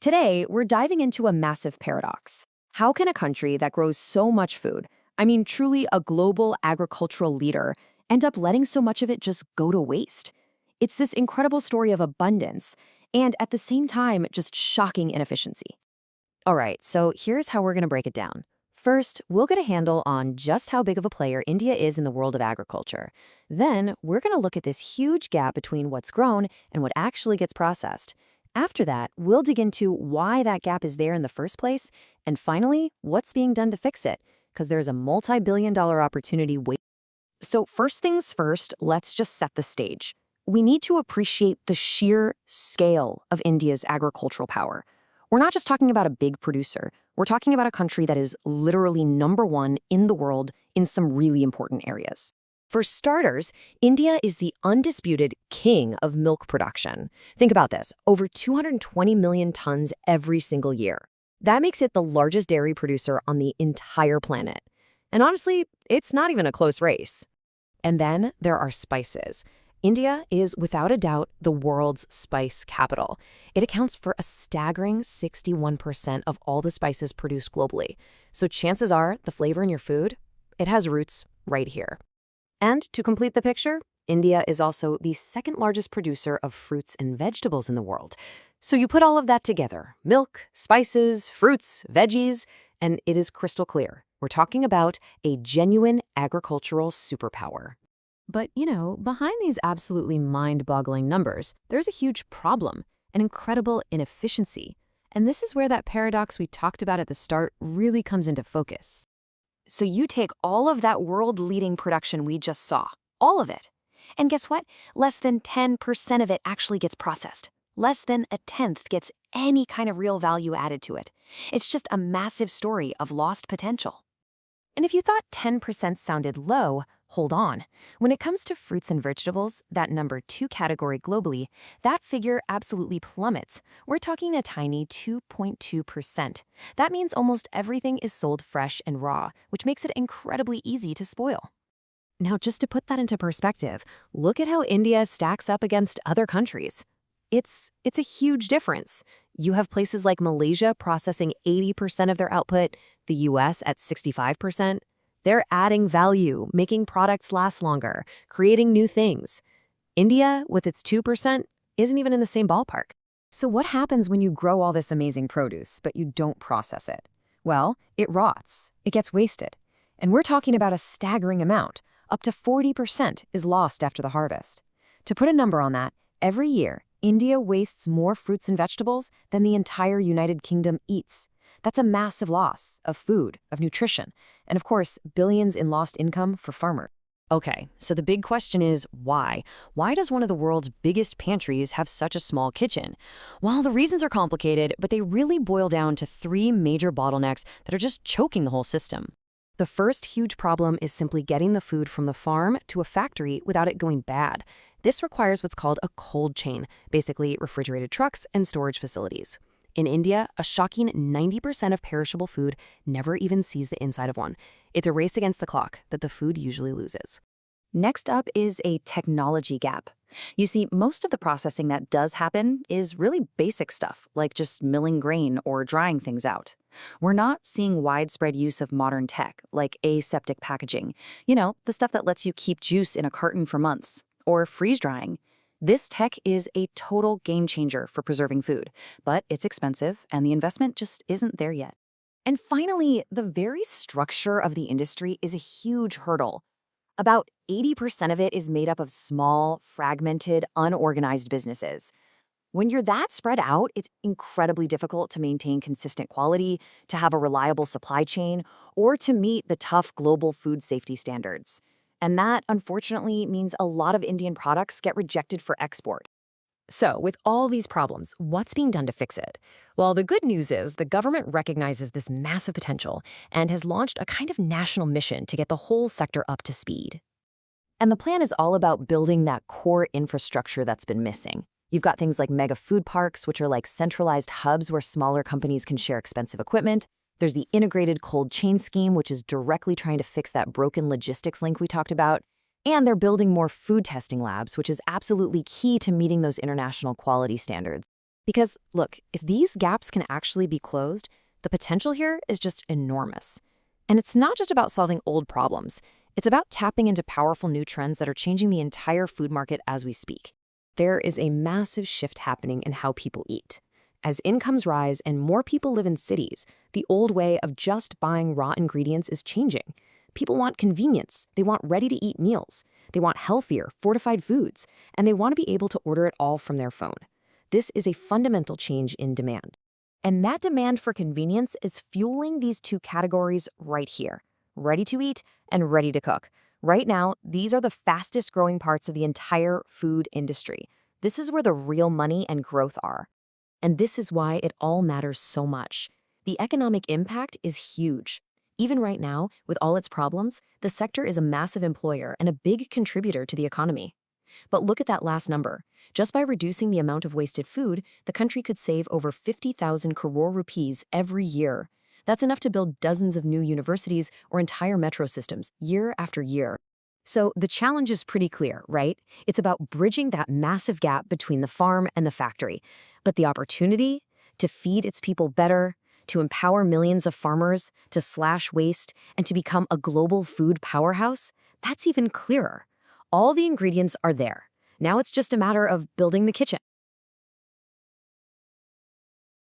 Today, we're diving into a massive paradox. How can a country that grows so much food, I mean truly a global agricultural leader, end up letting so much of it just go to waste? It's this incredible story of abundance and at the same time, just shocking inefficiency. All right, so here's how we're going to break it down. First, we'll get a handle on just how big of a player India is in the world of agriculture. Then, we're going to look at this huge gap between what's grown and what actually gets processed. After that, we'll dig into why that gap is there in the first place, and finally, what's being done to fix it, because there's a multi-billion-dollar opportunity waiting. So first things first, let's just set the stage. We need to appreciate the sheer scale of India's agricultural power. We're not just talking about a big producer. We're talking about a country that is literally number one in the world in some really important areas. For starters, India is the undisputed king of milk production. Think about this, over 220 million tons every single year. That makes it the largest dairy producer on the entire planet. And honestly, it's not even a close race. And then there are spices. India is, without a doubt, the world's spice capital. It accounts for a staggering 61% of all the spices produced globally. So chances are the flavor in your food, it has roots right here. And to complete the picture, India is also the second largest producer of fruits and vegetables in the world. So you put all of that together, milk, spices, fruits, veggies, and it is crystal clear. We're talking about a genuine agricultural superpower. But, behind these absolutely mind-boggling numbers, there's a huge problem, an incredible inefficiency. And this is where that paradox we talked about at the start really comes into focus. So you take all of that world-leading production we just saw, all of it. And guess what? Less than 10% of it actually gets processed. Less than a tenth gets any kind of real value added to it. It's just a massive story of lost potential. And if you thought 10% sounded low, hold on. When it comes to fruits and vegetables, that number 2 category globally, that figure absolutely plummets. We're talking a tiny 2.2%. That means almost everything is sold fresh and raw, which makes it incredibly easy to spoil. Now, just to put that into perspective, look at how India stacks up against other countries. It's a huge difference. You have places like Malaysia processing 80% of their output, the US at 65%. They're adding value, making products last longer, creating new things. India, with its 2%, isn't even in the same ballpark. So what happens when you grow all this amazing produce, but you don't process it? Well, it rots. It gets wasted. And we're talking about a staggering amount. Up to 40% is lost after the harvest. To put a number on that, every year, India wastes more fruits and vegetables than the entire United Kingdom eats. That's a massive loss of food, of nutrition, and of course, billions in lost income for farmers. Okay, so the big question is why? Why does one of the world's biggest pantries have such a small kitchen? Well, the reasons are complicated, but they really boil down to 3 major bottlenecks that are just choking the whole system. The first huge problem is simply getting the food from the farm to a factory without it going bad. This requires what's called a cold chain, basically refrigerated trucks and storage facilities. In India, a shocking 90% of perishable food never even sees the inside of one. It's a race against the clock that the food usually loses. Next up is a technology gap. You see, most of the processing that does happen is really basic stuff, like just milling grain or drying things out. We're not seeing widespread use of modern tech, like aseptic packaging. The stuff that lets you keep juice in a carton for months. Or freeze drying. This tech is a total game changer for preserving food, but it's expensive and the investment just isn't there yet. And finally, the very structure of the industry is a huge hurdle. About 80% of it is made up of small, fragmented, unorganized businesses. When you're that spread out, it's incredibly difficult to maintain consistent quality, to have a reliable supply chain, or to meet the tough global food safety standards. And that, unfortunately, means a lot of Indian products get rejected for export. So, with all these problems, what's being done to fix it? Well, the good news is the government recognizes this massive potential and has launched a kind of national mission to get the whole sector up to speed. And the plan is all about building that core infrastructure that's been missing. You've got things like mega food parks, which are like centralized hubs where smaller companies can share expensive equipment. There's the integrated cold chain scheme, which is directly trying to fix that broken logistics link we talked about. And they're building more food testing labs, which is absolutely key to meeting those international quality standards. Because, look, if these gaps can actually be closed, the potential here is just enormous. And it's not just about solving old problems, it's about tapping into powerful new trends that are changing the entire food market as we speak. There is a massive shift happening in how people eat. As incomes rise and more people live in cities, the old way of just buying raw ingredients is changing. People want convenience, they want ready-to-eat meals, they want healthier, fortified foods, and they want to be able to order it all from their phone. This is a fundamental change in demand. And that demand for convenience is fueling these two categories right here, ready to eat and ready to cook. Right now, these are the fastest growing parts of the entire food industry. This is where the real money and growth are. And this is why it all matters so much. The economic impact is huge. Even right now, with all its problems, the sector is a massive employer and a big contributor to the economy. But look at that last number. Just by reducing the amount of wasted food, the country could save over 50,000 crore rupees every year. That's enough to build dozens of new universities or entire metro systems year after year. So the challenge is pretty clear, right? It's about bridging that massive gap between the farm and the factory. But the opportunity to feed its people better, to empower millions of farmers, to slash waste, and to become a global food powerhouse, that's even clearer. All the ingredients are there. Now it's just a matter of building the kitchen.